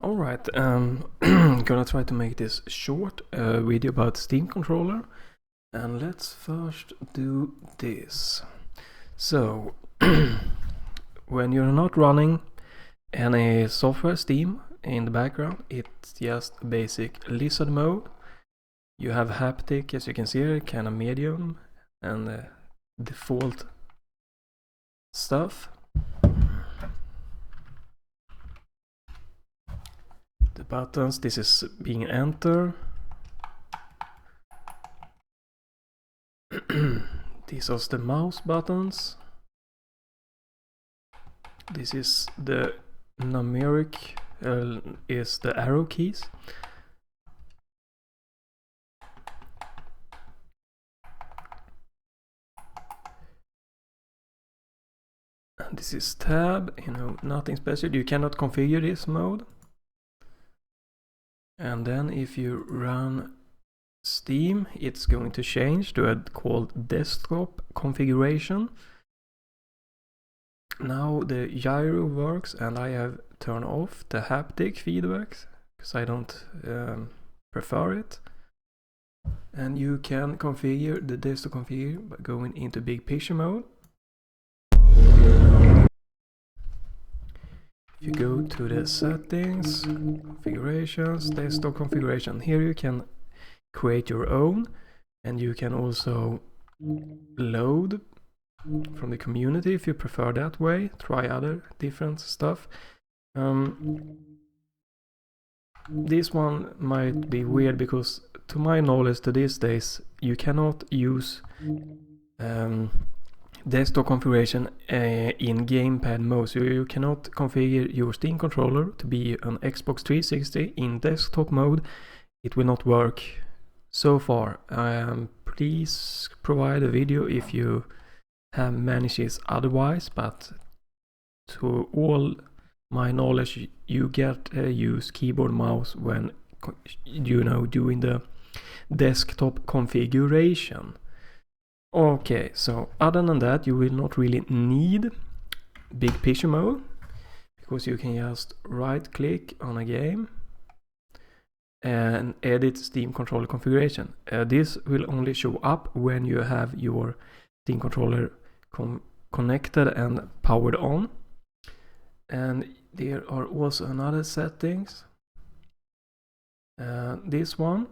Alright, gonna try to make this short video about Steam controller, and let's first do this. So, when you're not running any software Steam in the background, it's just basic lizard mode. You have haptic, as you can see here, kind of medium, and default stuff. The buttons, this is being enter. These are the mouse buttons. This is the numeric, is the arrow keys. And this is tab, nothing special. You cannot configure this mode. And then if you run Steam, it's going to change to a called desktop configuration. Now the gyro works, and I have turned off the haptic feedback because I don't prefer it. And you can configure the desktop configure by going into big picture mode. If you go to the settings, configurations, desktop configuration, here you can create your own, and you can also load from the community if you prefer that way. Try other different stuff. This one might be weird because to my knowledge to these days you cannot use desktop configuration in gamepad mode, so you cannot configure your Steam controller to be an Xbox 360 in desktop mode. It will not work so far. Please provide a video if you have managed otherwise, but to all my knowledge you get use keyboard mouse when doing the desktop configuration. Okay, so other than that, you will not really need big picture mode because you can just right click on a game and edit Steam controller configuration. This will only show up when you have your Steam controller connected and powered on. And there are also another settings. This one,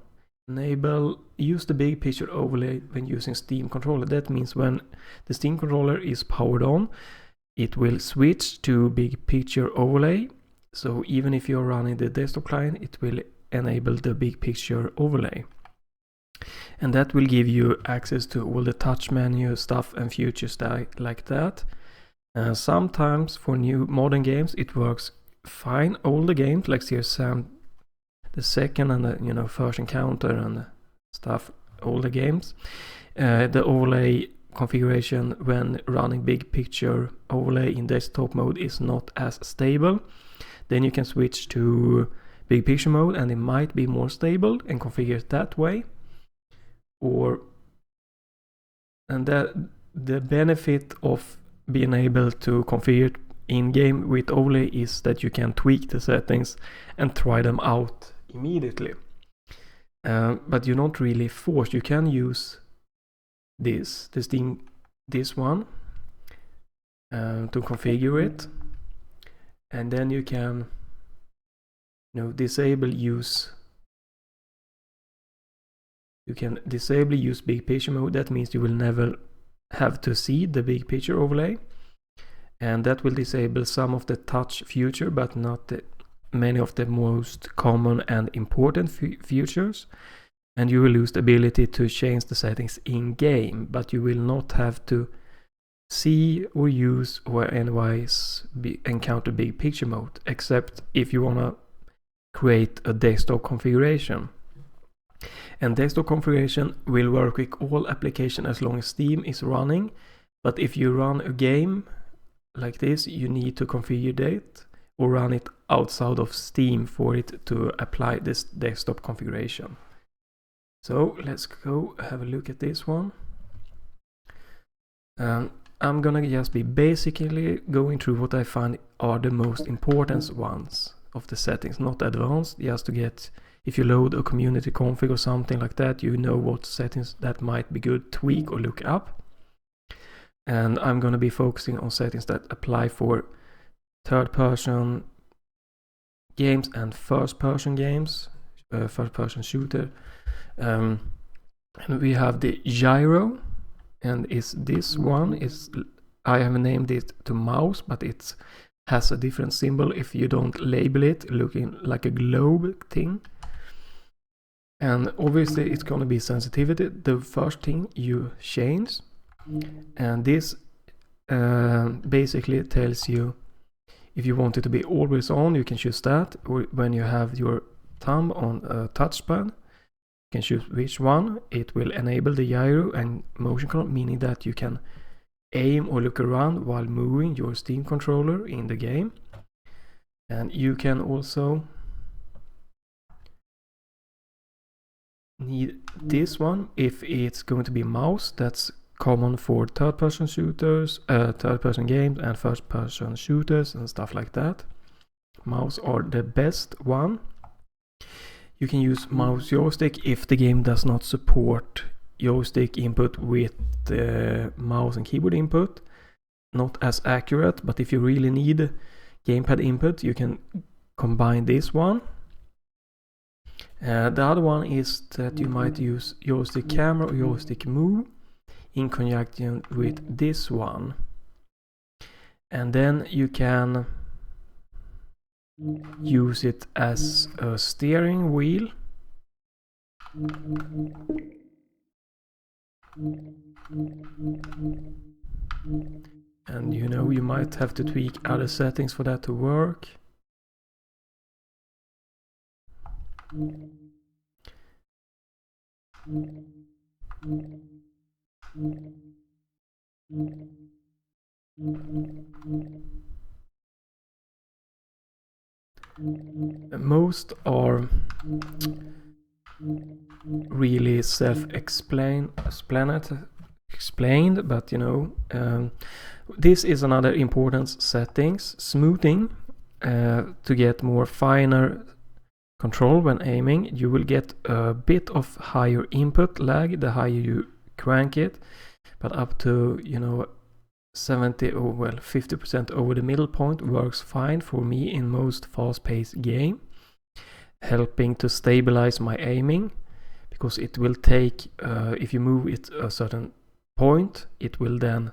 use the big picture overlay when using Steam controller. That means when the Steam controller is powered on, it will switch to big picture overlay. So even if you're running the desktop client, it will enable the big picture overlay. And that will give you access to all the touch menu stuff and features like that. Sometimes for new modern games it works fine. Older games like CSM the second and the first encounter and stuff, older games, the overlay configuration when running big picture overlay in desktop mode is not as stable. Then you can switch to big picture mode and it might be more stable and configure it that way. And the benefit of being able to configure it in game with overlay is that you can tweak the settings and try them out immediately. But you're not really forced. You can use this one to configure it, and then you can disable use. You can disable use big picture mode. That means you will never have to see the big picture overlay, and that will disable some of the touch feature, but not many of the most common and important features. And you will lose the ability to change the settings in game, but you will not have to see or use or anyways encounter big picture mode, except if you want to create a desktop configuration. And desktop configuration will work with all applications as long as Steam is running, but if you run a game like this, you need to configure it or run it outside of Steam for it to apply this desktop configuration. So let's go have a look at this one. I'm gonna just be basically going through what I find are the most important ones of the settings, not advanced, just to get, if you load a community config or something like that, you know what settings that might be good to tweak or look up. And I'm going to be focusing on settings that apply for third-person games and first-person games, first-person shooter. And we have the gyro, and this one is, I have named it to mouse, but it has a different symbol if you don't label it, looking like a globe thing. And obviously it's going to be sensitivity, the first thing you change. And this basically tells you if you want it to be always on, you can choose that. Or when you have your thumb on a touchpad, you can choose which one. It will enable the gyro and motion control, meaning that you can aim or look around while moving your Steam controller in the game. And you can also need this one if it's going to be mouse. That's common for third-person shooters, third-person games and first-person shooters and stuff like that. Mouse are the best one. You can use mouse joystick if the game does not support joystick input with the mouse and keyboard input. Not as accurate, but if you really need gamepad input, you can combine this one. The other one is that you might use joystick camera or joystick move in conjunction with this one. And then you can use it as a steering wheel. And you know, you might have to tweak other settings for that to work. Most are really self-explained, but you know, this is another important settings, smoothing, to get more finer control when aiming. You will get a bit of higher input lag the higher you crank it, but up to, you know, 70 or well 50% over the middle point works fine for me in most fast-paced game, helping to stabilize my aiming, because it will take, if you move it a certain point, it will then,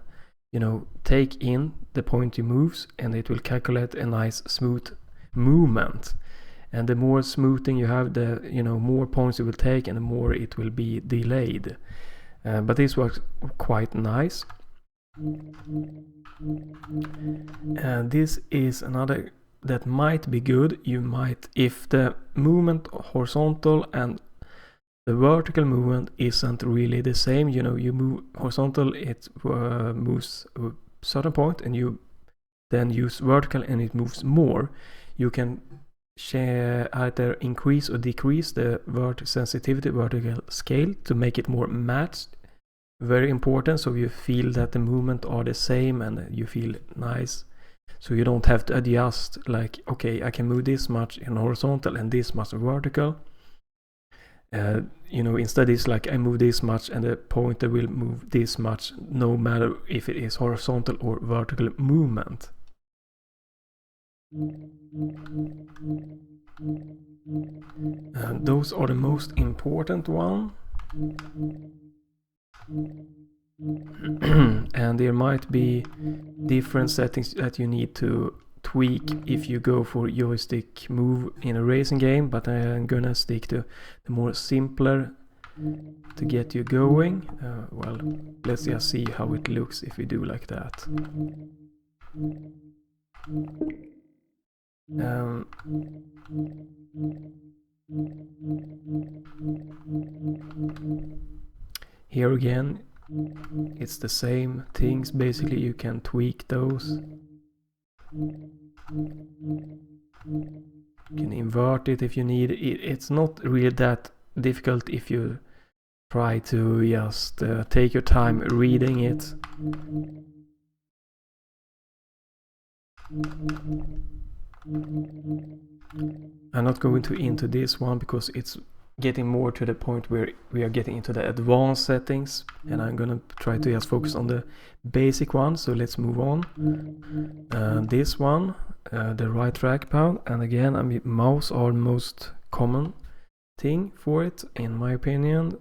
you know, take in the point you moves and it will calculate a nice smooth movement. And the more smoothing you have, the, you know, more points it will take and the more it will be delayed. But this works quite nice. And this is another that might be good. You might, if the movement horizontal and the vertical movement isn't really the same, you know, you move horizontal, it moves a certain point, and you then use vertical and it moves more. You can either increase or decrease the sensitivity vertical scale to make it more matched. Very important, so you feel that the movement are the same and you feel nice, so you don't have to adjust like, okay, I can move this much in horizontal and this much vertical. You know, instead it's like I move this much and the pointer will move this much, no matter if it is horizontal or vertical movement. And those are the most important one. And there might be different settings that you need to tweak if you go for joystick move in a racing game, but I'm gonna stick to the more simpler to get you going. Well, let's just see how it looks if we do like that. Here again, it's the same things, basically. You can tweak those. You can invert it if you need it. It's not really that difficult if you try to just take your time reading it. I'm not going into this one because it's getting more to the point where we are getting into the advanced settings, and I'm gonna try to just focus on the basic one. So let's move on. This one, the right trackpad, and again, I mean, mouse are the most common thing for it, in my opinion.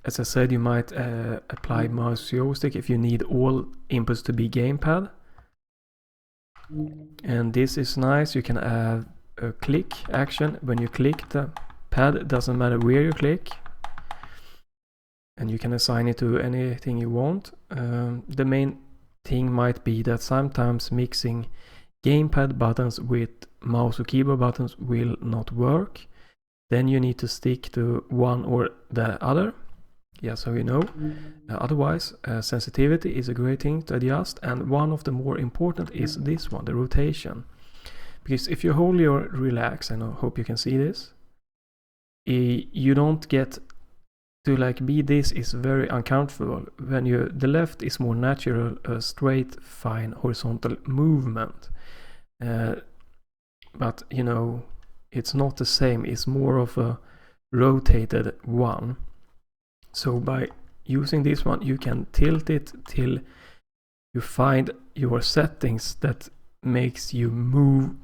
As I said, you might apply mouse joystick if you need all inputs to be gamepad. And this is nice. You can add a click action. When you click the pad, it doesn't matter where you click, and you can assign it to anything you want. The main thing might be that sometimes mixing gamepad buttons with mouse or keyboard buttons will not work. Then you need to stick to one or the other, yeah, so you know. Otherwise, sensitivity is a great thing to adjust, and one of the more important is this one, the rotation. Because if you hold your relax, and I hope you can see this, you don't get to like be, this is very uncomfortable. When the left is more natural, a straight, fine, horizontal movement. But you know, it's not the same, it's more of a rotated one. So by using this one, you can tilt it till you find your settings that makes you move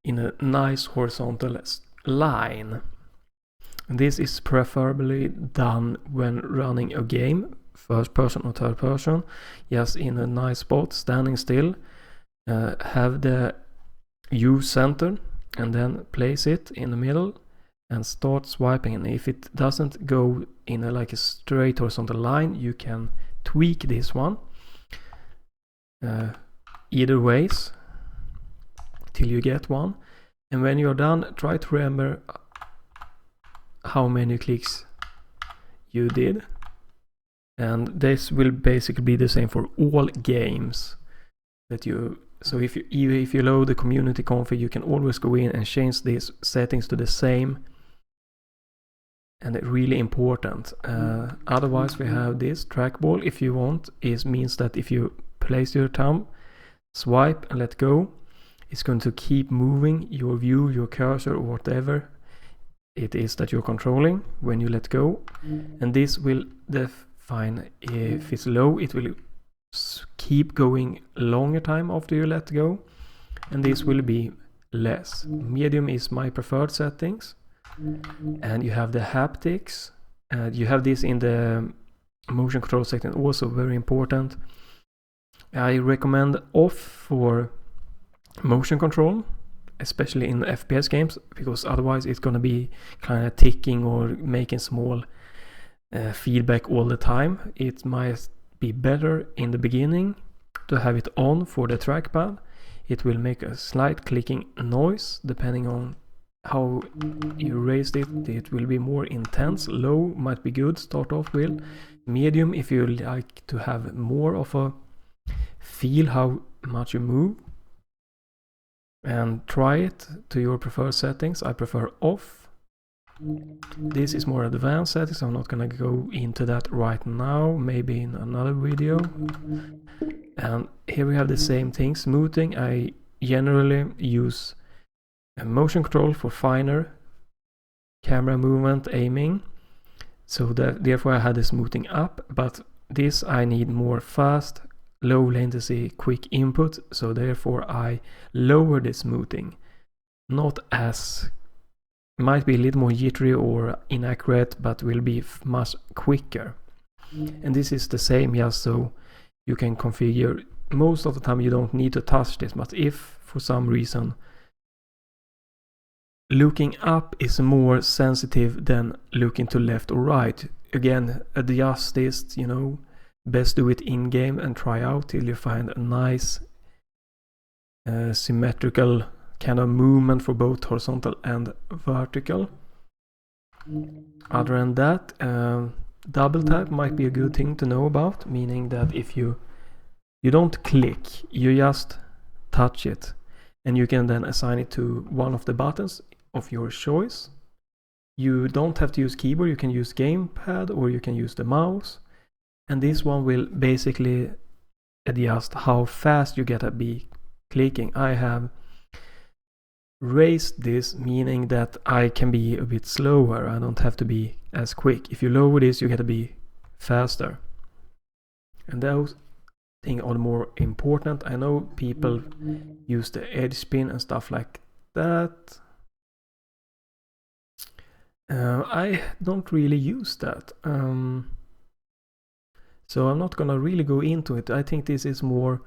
in a nice horizontal line. And this is preferably done when running a game, first person or third person, just in a nice spot, standing still. Have the U center and then place it in the middle and start swiping. And if it doesn't go in like a straight horizontal line, you can tweak this one either ways till you get one. And when you're done, try to remember how many clicks you did, and this will basically be the same for all games that you. So if you load the community config, you can always go in and change these settings to the same, and it's really important. Otherwise, we have this trackball. If you want, it means that if you place your thumb, swipe and let go, it's going to keep moving your view, your cursor, or whatever it is that you're controlling when you let go. And this will define, if it's low, it will keep going longer time after you let go, and this will be less. Medium is my preferred settings. And you have the haptics, you have this in the motion control section, also very important. I recommend off for motion control, especially in FPS games, because otherwise it's gonna be kind of ticking or making small feedback all the time. It might be better in the beginning to have it on for the trackpad. It will make a slight clicking noise depending on how you raised it. It will be more intense. Low might be good, start off with. Medium, if you like to have more of a feel how much you move, and try it to your preferred settings. I prefer off. This is more advanced settings, I'm not gonna go into that right now, maybe in another video. And here we have the same thing, smoothing. I generally use a motion control for finer camera movement, aiming, so that therefore I had the smoothing up. But this I need more fast, low latency, quick input, so therefore I lower the smoothing. Not as, might be a little more jittery or inaccurate, but will be much quicker. And this is the same, just so you can configure. Most of the time you don't need to touch this, but if for some reason looking up is more sensitive than looking to left or right, again, adjust this, you know. Best do it in game and try out till you find a nice symmetrical kind of movement for both horizontal and vertical. Other than that, double tap might be a good thing to know about, meaning that if you don't click, you just touch it, and you can then assign it to one of the buttons of your choice. You don't have to use keyboard, you can use gamepad or you can use the mouse. And this one will basically adjust how fast you get to be clicking. I have raise this, meaning that I can be a bit slower. I don't have to be as quick. If you lower this, you get to be faster. And those things are more important. I know people use the edge spin and stuff like that. I don't really use that. So I'm not gonna really go into it. I think this is more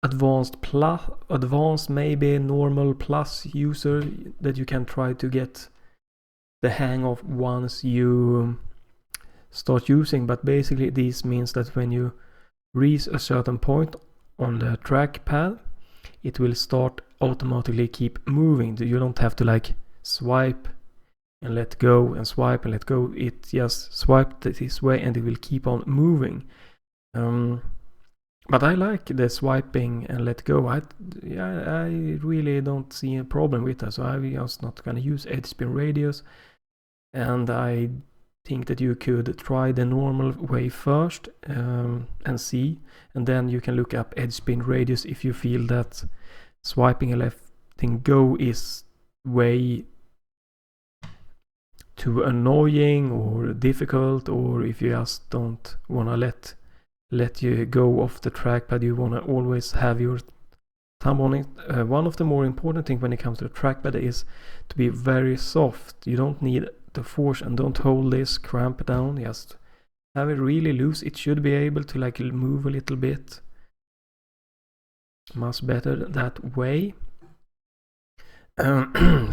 advanced, maybe normal plus user that you can try to get the hang of once you start using. But basically this means that when you reach a certain point on the trackpad, it will start automatically keep moving. You don't have to like swipe and let go and swipe and let go. It just swiped this way and it will keep on moving. But I like the swiping and let go. I really don't see a problem with that. So I'm just not gonna use edge spin radius. And I think that you could try the normal way first and see. And then you can look up edge spin radius if you feel that swiping and letting go is way too annoying or difficult, or if you just don't wanna let you go off the trackpad, you wanna always have your thumb on it. One of the more important things when it comes to the trackpad is to be very soft. You don't need to force, and don't hold this, cramp it down, just have it really loose. It should be able to like move a little bit. Much better that way.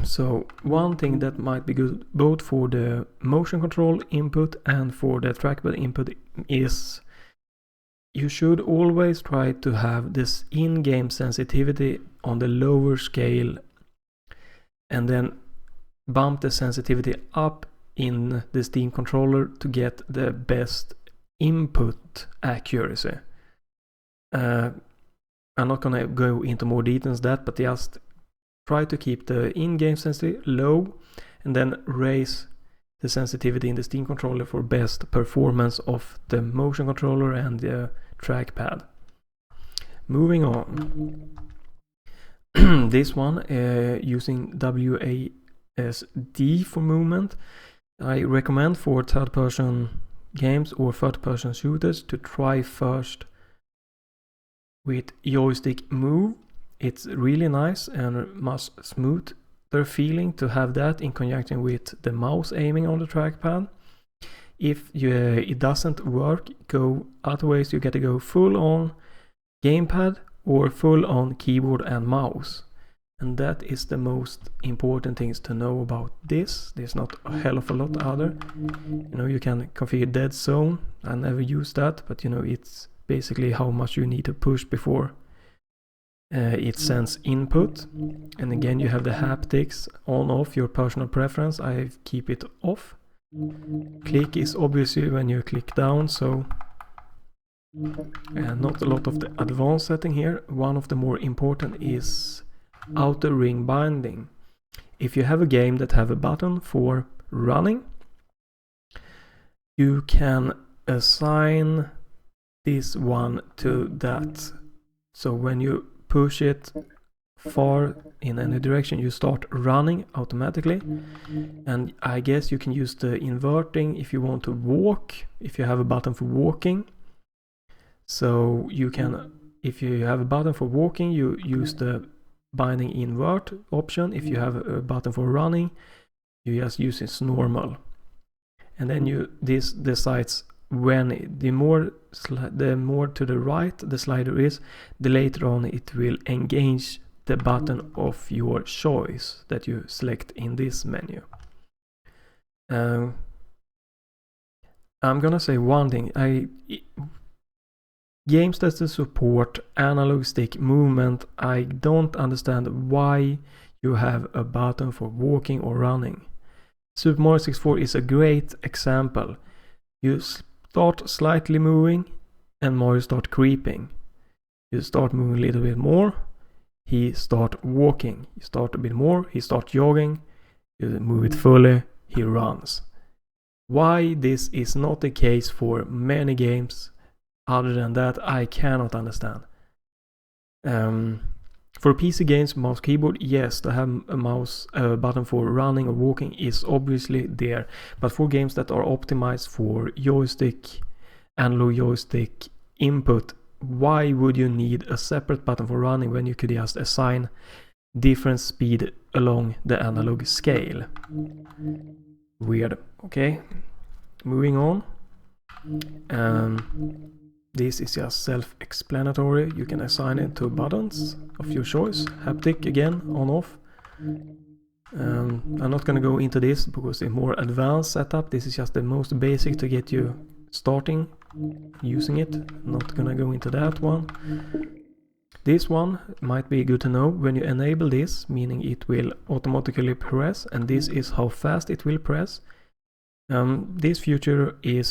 So one thing that might be good both for the motion control input and for the trackpad input is you should always try to have this in-game sensitivity on the lower scale and then bump the sensitivity up in the Steam controller to get the best input accuracy. I'm not gonna go into more details than that, but just try to keep the in-game sensitivity low and then raise the sensitivity in the Steam controller for best performance of the motion controller and the trackpad. Moving on. This one using WASD for movement. I recommend for third-person games or third-person shooters to try first with joystick move. It's really nice and much smoother feeling to have that in conjunction with the mouse aiming on the trackpad. If it doesn't work, go other ways. You get to go full on gamepad or full on keyboard and mouse. And that is the most important things to know about this. There's not a hell of a lot other. You can configure dead zone. I never use that, but it's basically how much you need to push before it sends input. And again, you have the haptics on off, your personal preference. I keep it off. Click is obviously when you click down, so not a lot of the advanced setting here. One of the more important is outer ring binding. If you have a game that have a button for running, you can assign this one to that. So when you push it far in any direction, you start running automatically. And I guess you can use the inverting if you want to walk, if you have a button for walking. So you can, if you have a button for walking, you use the binding invert option. If you have a button for running, you just use it normal. And then this decides when the more to the right the slider is, the later on it will engage the button of your choice that you select in this menu. I'm gonna say one thing. Games that support analog stick movement, I don't understand why you have a button for walking or running. Super Mario 64 is a great example. You start slightly moving and Mario start creeping. You start moving a little bit more, he start walking. You start a bit more, he start jogging. You move it fully, he runs. Why this is not the case for many games other than that, I cannot understand. For PC games, mouse keyboard, yes, to have a mouse button for running or walking is obviously there. But for games that are optimized for joystick, analog joystick input, why would you need a separate button for running when you could just assign different speed along the analog scale? Weird. Okay, moving on. This is just self-explanatory. You can assign it to buttons of your choice. Haptic again, on off. I'm not gonna go into this because it's more advanced setup. This is just the most basic to get you starting using it. Not gonna go into that one. This one might be good to know. When you enable this, meaning it will automatically press, and this is how fast it will press. This feature is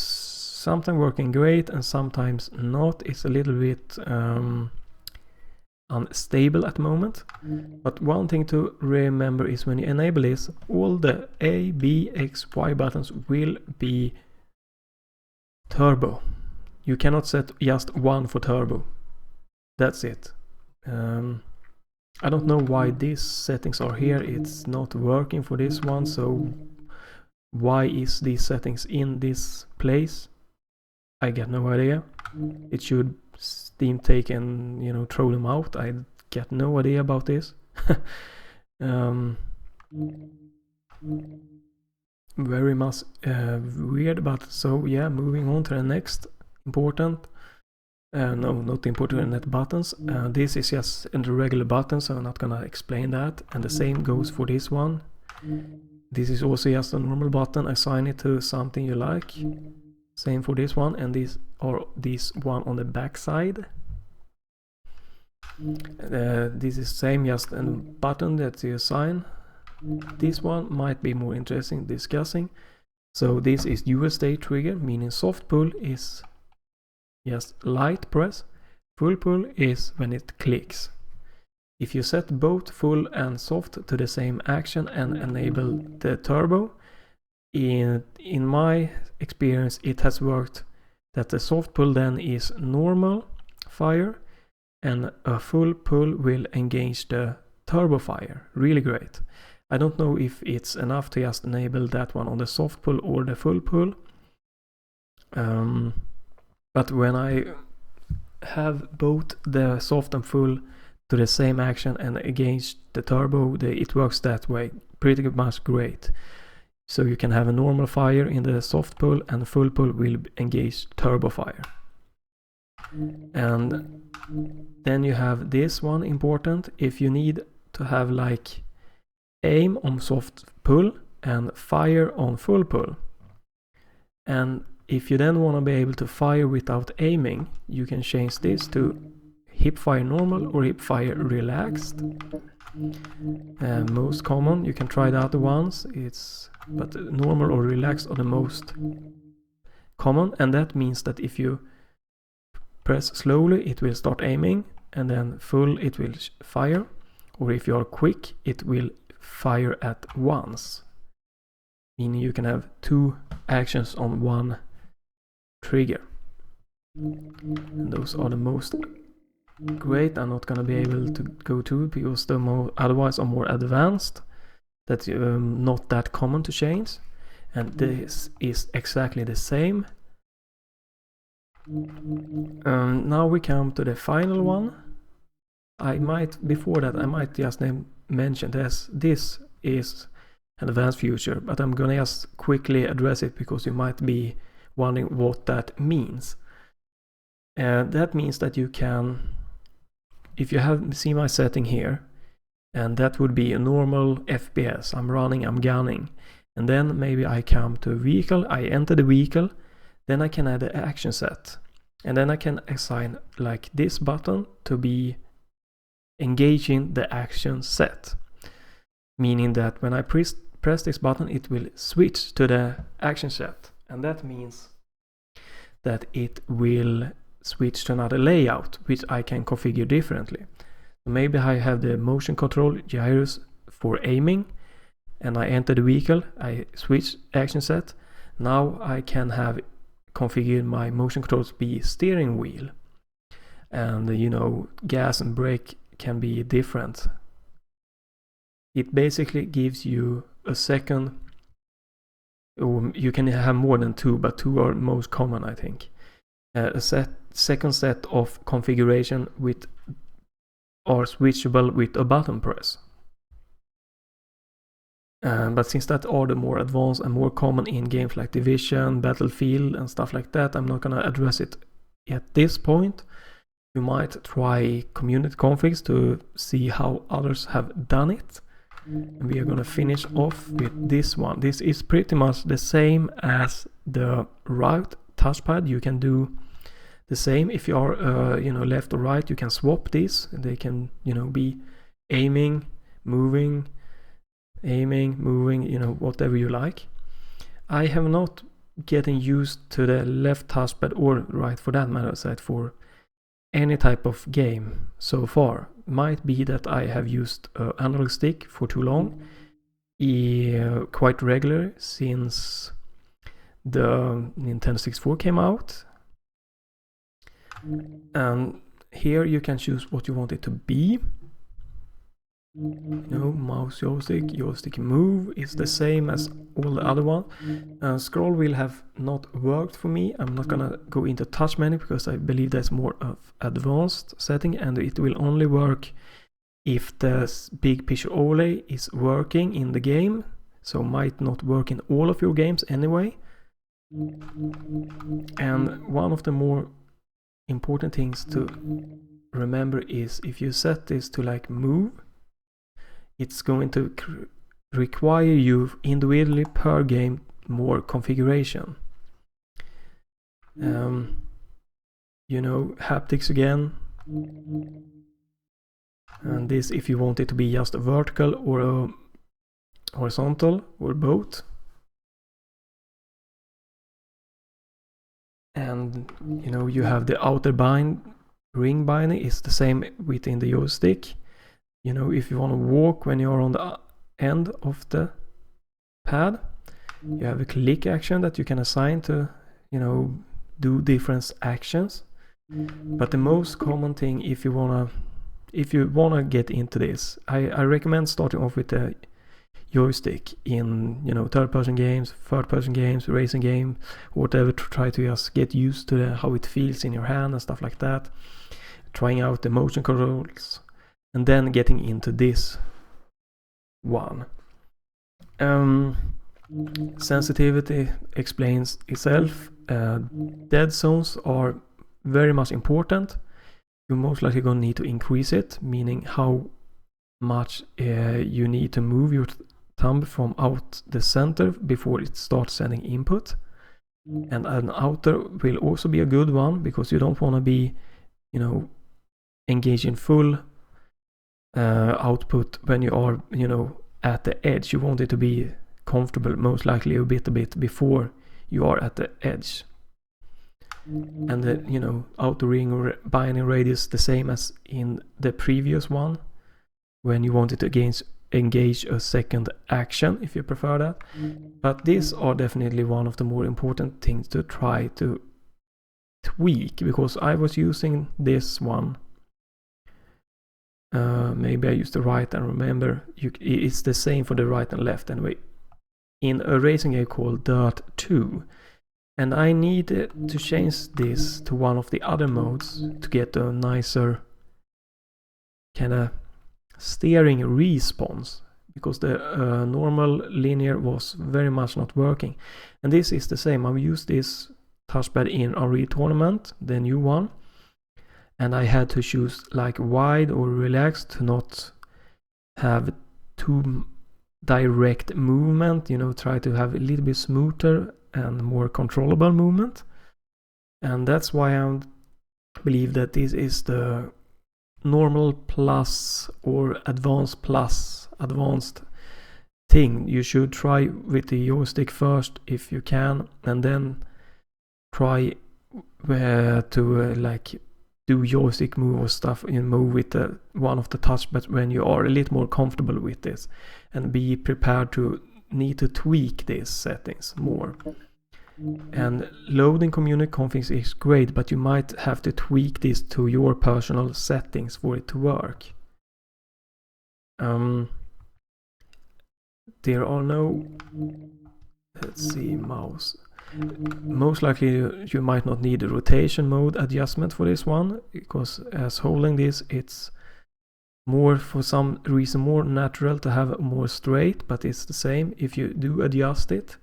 sometimes working great and sometimes not. It's a little bit unstable at the moment. But one thing to remember is when you enable this, all the A, B, X, Y buttons will be turbo. You cannot set just one for turbo. That's it. I don't know why these settings are here. It's not working for this one, so why is these settings in this place? I get no idea. It should Steam take and, you know, throw them out. I get no idea about this. Very much weird, but so yeah, moving on to the next important. No, not important net buttons. This is just a regular button, so I'm not gonna explain that. And the same goes for this one. This is also just a normal button. Assign it to something you like. Same for this one, and this one on the back side. This is same, just a button that you assign. This one might be more interesting discussing. So this is dual state trigger, meaning soft pull is just light press. Full pull is when it clicks. If you set both full and soft to the same action and enable the turbo, in my experience it has worked that the soft pull then is normal fire and a full pull will engage the turbo fire. Really great. I don't know if it's enough to just enable that one on the soft pull or the full pull. But when I have both the soft and full to the same action and engage the turbo, it works that way pretty much great. So you can have a normal fire in the soft pull and the full pull will engage turbo fire. And then you have this one important. If you need to have like aim on soft pull and fire on full pull, and if you then want to be able to fire without aiming, you can change this to hipfire normal or hipfire relaxed. Most common. You can try the other ones. But normal or relaxed are the most common, and that means that if you press slowly, it will start aiming, and then full, it will fire. Or if you are quick, it will fire at once. Meaning you can have two actions on one trigger. And those are the most great. I'm not gonna be able to go to because the otherwise are more advanced. That's not that common to change. And this is exactly the same. Now we come to the final one. Before that I might just mention this. This is an advanced feature, but I'm gonna just quickly address it because you might be wondering what that means. That means that you can, if you have seen my setting here, and that would be a normal FPS. I'm running, I'm gunning, and then maybe I come to a vehicle, I enter the vehicle, then I can add the action set, and then I can assign like this button to be engaging the action set, meaning that when I press this button it will switch to the action set, and that means that it will switch to another layout which I can configure differently. Maybe I have the motion control gyros for aiming, and I enter the vehicle, I switch action set. Now I can have configured my motion controls be steering wheel, and you know, gas and brake can be different. It basically gives you a second, or you can have more than two, but two are most common, I think. A second set of configuration with are switchable with a button press. But since that are the more advanced and more common in games like Division, Battlefield and stuff like that, I'm not gonna address it at this point. You might try community configs to see how others have done it. And we are gonna finish off with this one. This is pretty much the same as the right touchpad. You can do the same if you are left or right. You can swap these. They can be aiming, moving, whatever you like. I have not getting used to the left touchpad or right for that matter side for any type of game so far. Might be that I have used analog stick for too long, quite regular since the Nintendo 64 came out. And here you can choose what you want it to be. Mouse joystick move is the same as all the other one. Scroll wheel have not worked for me. I'm not gonna go into touch menu because I believe that's more of advanced setting, and it will only work if the big picture overlay is working in the game, so might not work in all of your games anyway. And one of the more important things to remember is if you set this to like move, it's going to require you individually per game more configuration. Haptics again. And this if you want it to be just a vertical or a horizontal or both. And you have the outer ring binding is the same within the joystick. If you want to walk when you're on the end of the pad, you have a click action that you can assign to, do different actions. But the most common thing, if you wanna get into this, I recommend starting off with the joystick in, third-person games, third-person games, racing games, whatever, to try to just get used to how it feels in your hand and stuff like that. Trying out the motion controls. And then getting into this one. Sensitivity explains itself. Dead zones are very much important. You're most likely going to need to increase it, meaning how much you need to move your thumb from out the center before it starts sending input. And an outer will also be a good one because you don't want to be, engaged in full output when you are, at the edge. You want it to be comfortable, most likely a bit before you are at the edge. And the, outer ring or binding radius the same as in the previous one, when you want it to engage a second action, if you prefer that. But these are definitely one of the more important things to try to tweak, because I was using this one. Maybe I used the right, and remember, it's the same for the right and left anyway, in a racing game called Dirt 2. And I needed to change this to one of the other modes to get a nicer kind of steering response, because the normal linear was very much not working. And this is the same. I've used this touchpad in Unreal Tournament, the new one. And I had to choose like wide or relaxed to not have too direct movement, try to have a little bit smoother and more controllable movement. And that's why I believe that this is the normal plus or advanced thing. You should try with the joystick first if you can, and then try to do joystick move or stuff, move with one of the touchpads when you are a little more comfortable with this, and be prepared to need to tweak these settings more. And loading community configs is great, but you might have to tweak this to your personal settings for it to work. There are no, let's see, mouse. Most likely you might not need a rotation mode adjustment for this one, because as holding this, it's more, for some reason, more natural to have more straight, but it's the same if you do adjust it.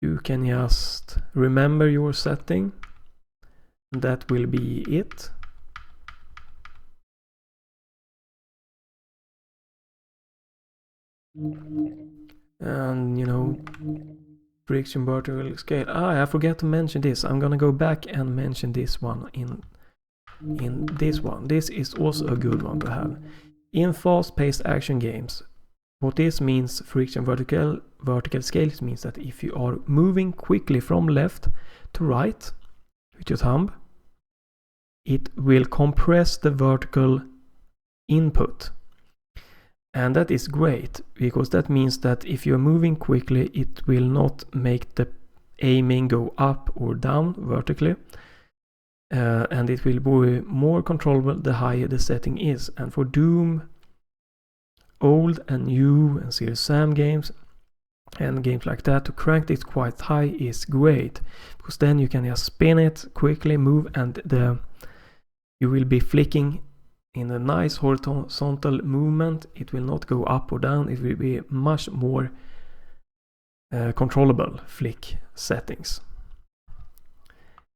You can just remember your setting. That will be it. And friction vertical scale. I forgot to mention this. I'm gonna go back and mention this one in this one. This is also a good one to have. In fast-paced action games, what this means, friction vertical scales, means that if you are moving quickly from left to right with your thumb, it will compress the vertical input. And that is great, because that means that if you're moving quickly, it will not make the aiming go up or down vertically. And it will be more controllable the higher the setting is. And for Doom, old and new and Serious Sam games and games like that, to crank it quite high is great, because then you can just spin it quickly, move, and you will be flicking in a nice horizontal movement. It will not go up or down. It will be much more controllable flick settings.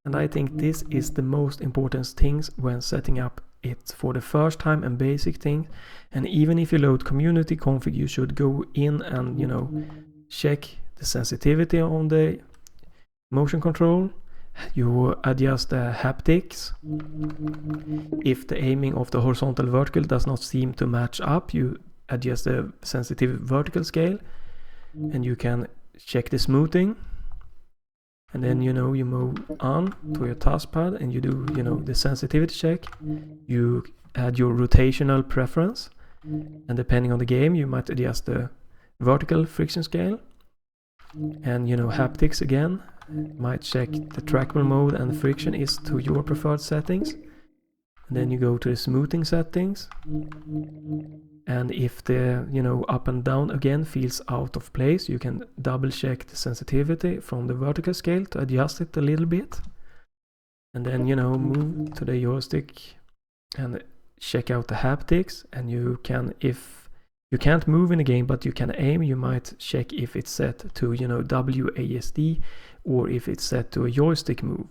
And I think this is the most important things when setting up it for the first time, and basic things. And even if you load community config, you should go in and check the sensitivity on the motion control. You adjust the haptics. If the aiming of the horizontal vertical does not seem to match up, you adjust the sensitive vertical scale, and you can check the smoothing. And then you move on to your taskpad and you do the sensitivity check. You add your rotational preference, and depending on the game you might adjust the vertical friction scale. And haptics again, might check the trackpad mode and the friction is to your preferred settings. And then you go to the smoothing settings, and if the up and down again feels out of place, you can double check the sensitivity from the vertical scale to adjust it a little bit. And then move to the joystick and check out the haptics. And you can, if you can't move in the game but you can aim, you might check if it's set to WASD or if it's set to a joystick move,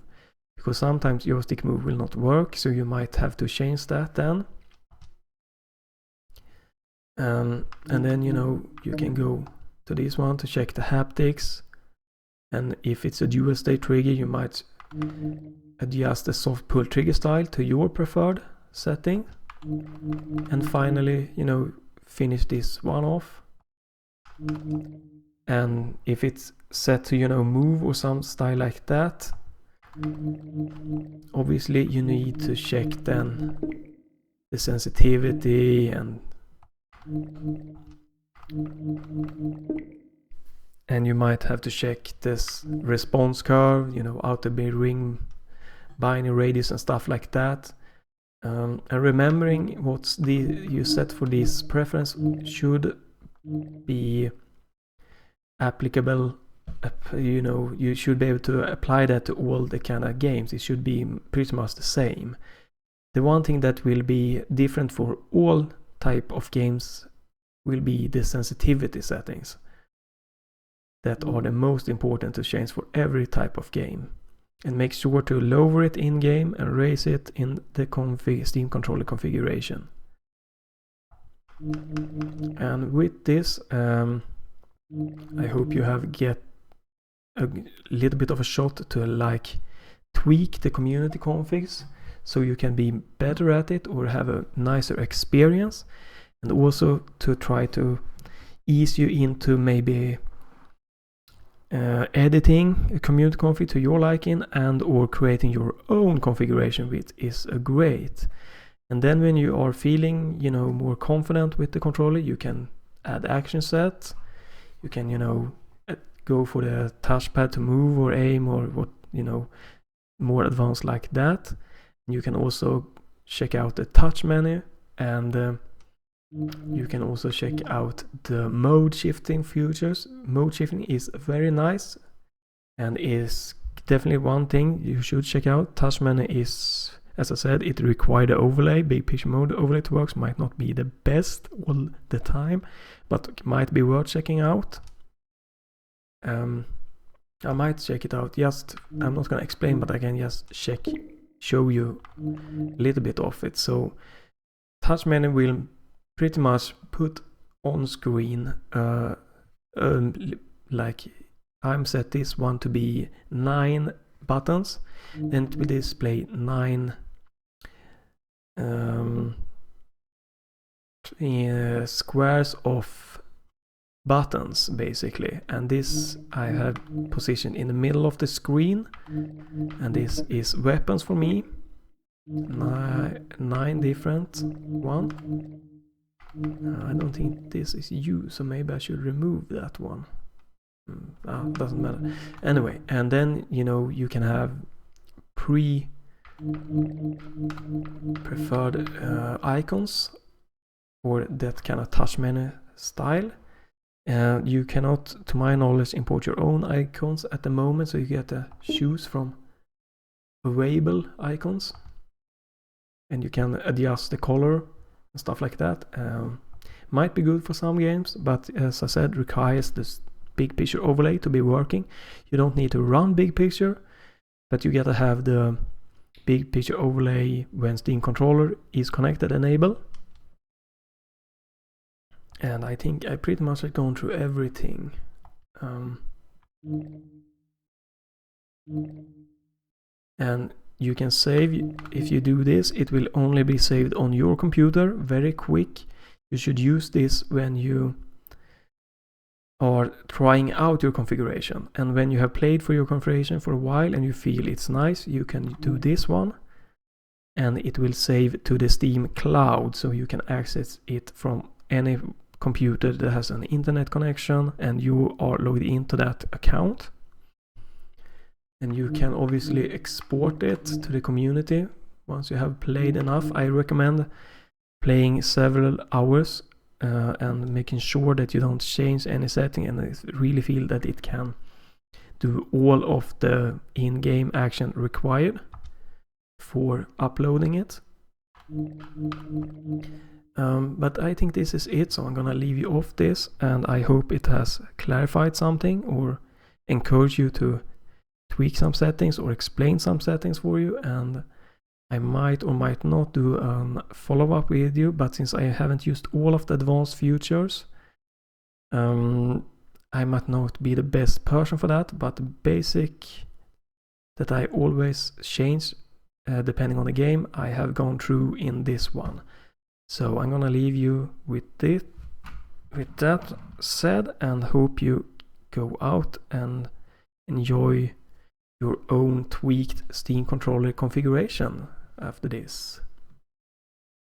because sometimes joystick move will not work, so you might have to change that then. And then you can go to this one to check the haptics, and if it's a dual state trigger you might adjust the soft pull trigger style to your preferred setting. And finally finish this one off, and if it's set to move or some style like that, obviously you need to check then the sensitivity, and you might have to check this response curve, outer ring binary radius and stuff like that. And remembering what's you set for this preference should be applicable. You should be able to apply that to all the kind of games. It should be pretty much the same. The one thing that will be different for all type of games will be the sensitivity settings that are the most important to change for every type of game. And make sure to lower it in game and raise it in the Steam controller configuration. And with this, I hope you have get a little bit of a shot to tweak the community configs so you can be better at it or have a nicer experience, and also to try to ease you into maybe editing a community config to your liking, and or creating your own configuration, which is great. And then when you are feeling more confident with the controller, you can add action sets. You can go for the touchpad to move or aim or what more advanced like that. You can also check out the touch menu, and you can also check out the mode shifting features. Mode shifting is very nice and is definitely one thing you should check out. Touch menu is, as I said, it requires the overlay. Big picture mode overlay to work might not be the best all the time, but it might be worth checking out. I might check it out. I'm not gonna explain, but I can just show you a little bit of it. So touch menu will pretty much put on screen like I'm set this one to be 9 buttons, then it will display 9 squares of buttons basically, and this I have positioned in the middle of the screen, and this is weapons for me, 9 different one. I don't think this is you, so maybe I should remove that one. Doesn't matter. Anyway, and then you can have preferred icons or that kind of touch menu style. You cannot, to my knowledge, import your own icons at the moment, so you get to choose from available icons, and you can adjust the color and stuff like that. Might be good for some games, but as I said, requires this big picture overlay to be working. You don't need to run big picture, but you get to have the big picture overlay when Steam controller is connected enable. And I think I pretty much have gone through everything. And you can save, if you do this, it will only be saved on your computer very quick. You should use this when you are trying out your configuration, and when you have played for your configuration for a while and you feel it's nice, you can do this one, and it will save to the Steam cloud, so you can access it from any computer that has an internet connection and you are logged into that account. And you can obviously export it to the community once you have played enough. I recommend playing several hours and making sure that you don't change any setting, and I really feel that it can do all of the in-game action required for uploading it. But I think this is it, so I'm gonna leave you off this, and I hope it has clarified something or encouraged you to tweak some settings or explain some settings for you. And I might or might not do a follow-up video, but since I haven't used all of the advanced features, I might not be the best person for that, but the basic that I always change depending on the game, I have gone through in this one. So I'm gonna leave you with that said, and hope you go out and enjoy your own tweaked Steam controller configuration after this.